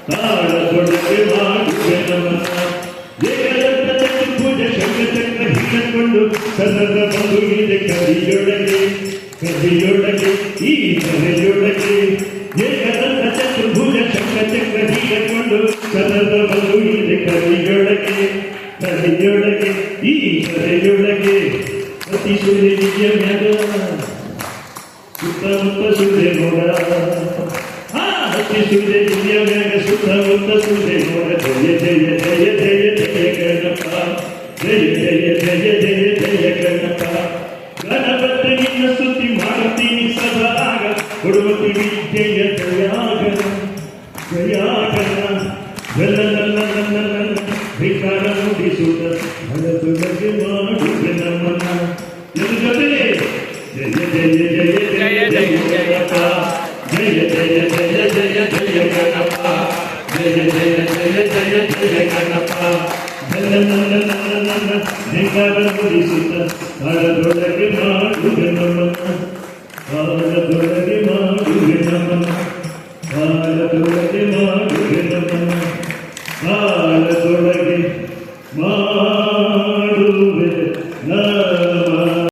ತಾಳದೊಳಗೆ ಮಾಡುವೆ ನಮನ ಏಕದಂತ ಚತುರ್ಭುಜ ಶಂಖಚಕ್ರ ಹಿಡಿದುಕೊಂಡು ಸದನ ಬದುಕಿದೆ ಕವಿಯೊಳಗೆ ಈ ಕರೆಯೊಳಗೆ ಏಕದಂತ ಚತುರ್ಭುಜ ಶಂಖಚಕ್ರ ಹಿಡಿದುಕೊಂಡು ಸದನ ಬದುಕಿದೆ ಕವಿಯೊಳಗೆ ಈ ಕರೆಯೊಳಗೆ ಅತಿ ಸುರಿಯ ಮ್ಯಾಗ ಸುತ್ತಮುತ್ತ ಸುದೆ ನೋಡ ಅತಿ ಸುರಿಯ ಮ್ಯಾಗ ಸುತ್ತಮುತ್ತ ಸುದೆ ನೋಡ ಜಯ ಜಯ ಜಯ ಜಯ ಜಯ ಗಣಪ ಜಯ ಜಯ ಜಯ ಜಯ ಜಯ ಗಣಪ ಗಣಪತಿ ನಿನ್ನ ಸ್ತುತಿ ಮಾಡುತ್ತೀನಿ ಸದಾಗ ಕೊಡುವತಿ ವಿದ್ಯೆಯ ಜಯಾಗಣ ಭಿಕಾರ ನುಡಿಸುತ್ತ ಹಳದೊಳಗೆ ಮಾಡುವೆ ನಮ್ಮನ ಜೊತೆಗೆ ಜಯ ಜಯ ಜಯ ಜಯ ಜಯ ಗಣಪ ಜಯ ಜಯ ಜಯ ಜಯ ಜಯ ಗಣಪ ಜಯ ಜಯ ಜಯ ಜಯ ಜಯ ಗಣಪ ಭಿಕಾರ ನುಡಿಸುತ್ತ ಹಳದೊಳಗೆ ಮಾಡುವೆ ನಮ್ಮನ ಹಾಲದೊಳಗೆ ಮಾಡುವೆ ನಮ್ಮನ ಹಾಲದೊಳಗೆ ಮಾಡುವೆ ನಮ್ಮನ